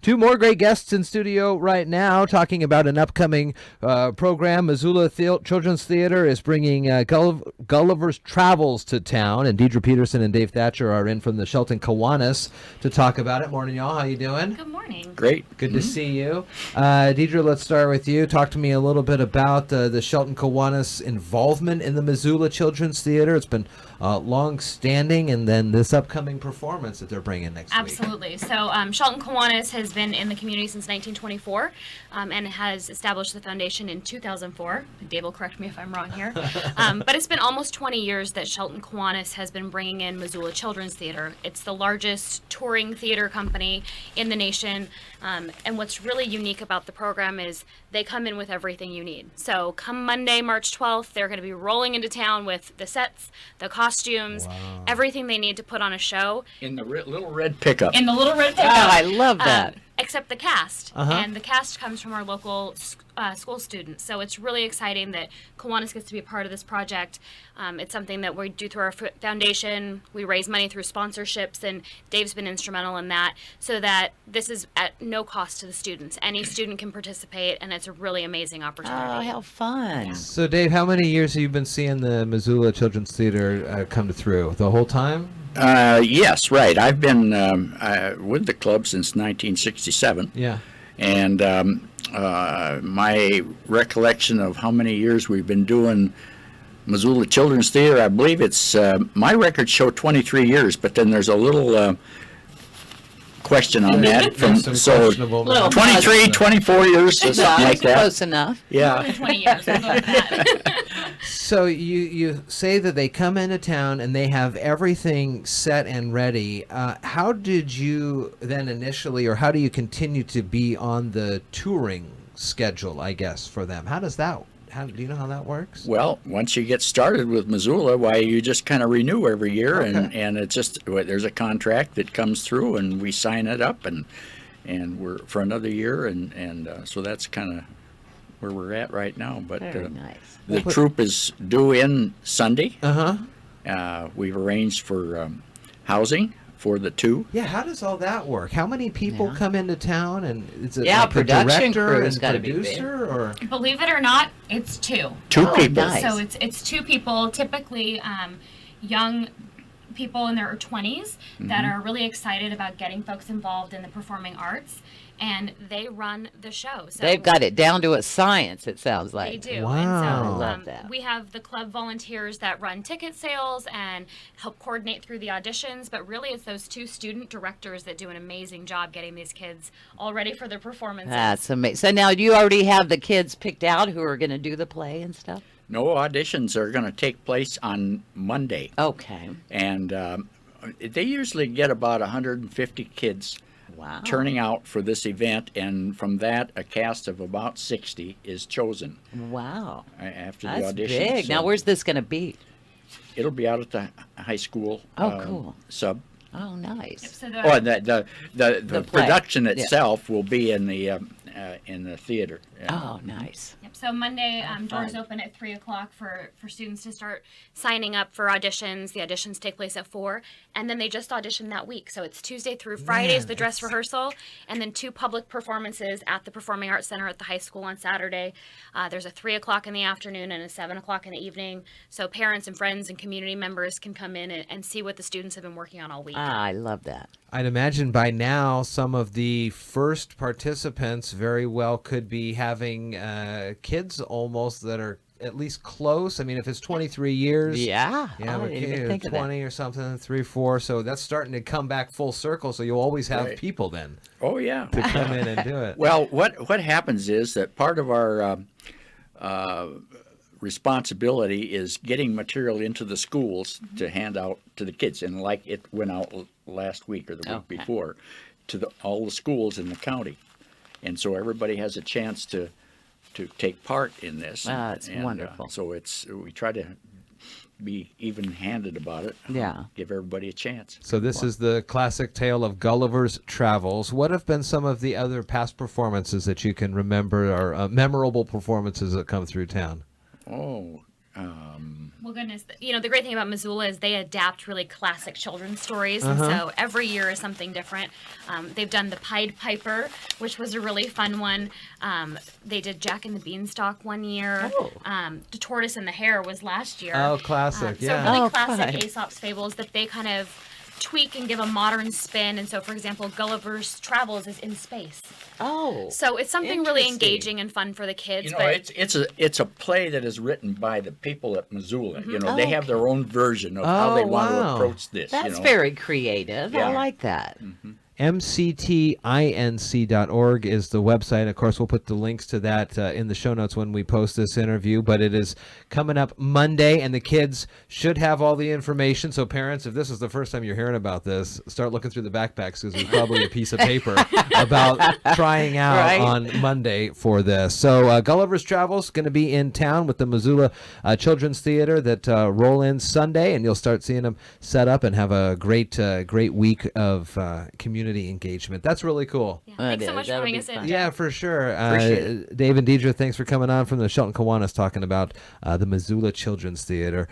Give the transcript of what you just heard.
Two more great guests in studio right now talking about an upcoming program. Missoula Children's Theater is bringing Gulliver's Travels to town, and Deidre Peterson and Dave Thatcher are in from the Shelton Kiwanis to talk about it. Morning, y'all. How you doing? Good morning. Great. Good to see you. Deidre, let's start with you. Talk to me a little bit about the Shelton Kiwanis involvement in the Missoula Children's Theater. It's been long-standing, and then this upcoming performance that they're bringing next week. Absolutely. So Shelton Kiwanis has been in the community since 1924 and has established the foundation in 2004. Dave will correct me if I'm wrong here. But it's been almost 20 years that Shelton Kiwanis has been bringing in Missoula Children's Theater. It's the largest touring theater company in the nation. And what's really unique about the program is they come in with everything you need. So come Monday, March 12th, they're going to be rolling into town with the sets, the costumes, everything they need to put on a show. In the little red pickup. In the little red pickup. Oh, I love that. Except the cast. And the cast comes from our local school students. So it's really exciting that Kiwanis gets to be a part of this project. It's something that we do through our foundation. We raise money through sponsorships, and Dave's been instrumental in that, so that this is at no cost to the students. Any student can participate, and it's a really amazing opportunity. Oh, how fun. So, Dave, how many years have you been seeing the Missoula Children's Theater come through? The whole time? Yes, right. I've been with the club since 1967. Yeah. And my recollection of how many years we've been doing Missoula Children's Theater, I believe it's, my records show 23 years, but then there's a little question on that. So questionable. Little 23, 24 years, or something like that. Close enough. Yeah. More than 20 years. We'll go with that. So you say that they come into town and they have everything set and ready. How did you then initially, or how do you continue to be on the touring schedule, I guess, for them? How does that, do you know how that works? Well, once you get started with Missoula, why, you just kind of renew every year, and it's just, there's a contract that comes through, and we sign it up, and we're for another year, and so that's kind of where we're at right now. But Very nice. the troupe is due in Sunday. Uh-huh. We've arranged for housing for the two. Yeah, how does all that work? How many people come into town, and is it Yeah, like a production director crew's and gotta be big. producer, or? Believe it or not, it's two. Two Oh, people. nice. So it's two people, typically young people in their 20s that are really excited about getting folks involved in the performing arts, and they run the show. So They've got it down to a science, it sounds They like. do. Wow. And so, I love that. We have the club volunteers that run ticket sales and help coordinate through the auditions, but really it's those two student directors that do an amazing job getting these kids all ready for their performances. That's amazing. So now, do you already have the kids picked out who are going to do the play and stuff? No, auditions are going to take place on Monday. Okay. And they usually get about 150 kids Wow. turning out for this event, and from that, a cast of about 60 is chosen Wow. after That's the audition. big. Now, where's this going to be? It'll be out at the high school. Oh, cool. Sub. Oh, nice. So Oh, the, the play. production Yeah. itself will be in the theater. Oh, nice. Yep. So Monday, doors fun. open at 3 o'clock for students to start signing up for auditions. The auditions take place at 4, and then they just audition that week. So it's Tuesday through Friday is the dress rehearsal, and then 2 public performances at the Performing Arts Center at the high school on Saturday. There's a 3 o'clock in the afternoon and a 7 o'clock in the evening. So parents and friends and community members can come in and see what the students have been working on all week. Ah, I love that. I'd imagine by now some of the first participants very well could be having kids almost that are at least close. I mean, if it's 23 years, Yeah. yeah, I but didn't even kid, think of that. 20 or something, 3, 4. So that's starting to come back full circle. So you'll always have Right. people then Oh, yeah. to come in and do it. Well, what happens is that part of our responsibility is getting material into the schools to hand out to the kids, and like it went out last week or the week Okay. before to all the schools in the county, and so everybody has a chance to take part in this. Ah, it's wonderful. So we try to be even-handed about it. Yeah. Give everybody a chance. So this is the classic tale of Gulliver's Travels. What have been some of the other past performances that you can remember, or memorable performances that come through town? Oh, Well, goodness, the great thing about Missoula is they adapt really classic children's stories, and so every year is something different. They've done the Pied Piper, which was a really fun one. They did Jack and the Beanstalk one year. The Tortoise and the Hare was last year. Oh, classic, yeah. So really Oh, classic fun. Aesop's fables that they kind of tweak and give a modern spin. And so, for example, Gulliver's Travels is in space. Oh. So it's something really Interesting. engaging and fun for the kids. You know, but it's a play that is written by the people at Missoula. You know, Oh, they have their own version of how they Oh, want to wow. approach this. That's you know? very creative. Yeah. I like that. mctinc.org is the website. Of course, we'll put the links to that in the show notes when we post this interview, but it is coming up Monday, and the kids should have all the information. So parents, if this is the first time you're hearing about this, start looking through the backpacks, because there's probably a piece of paper about trying out Right. on Monday for this. So Gulliver's Travels going to be in town with the Missoula Children's Theater that roll in Sunday, and you'll start seeing them set up and have a great week of community engagement. That's really cool. yeah, That thanks so is. much for That'll having be us fun. in. Yeah, for sure. Appreciate it. Dave and Deidre, thanks for coming on from the Shelton Kiwanis talking about the Missoula Children's Theater.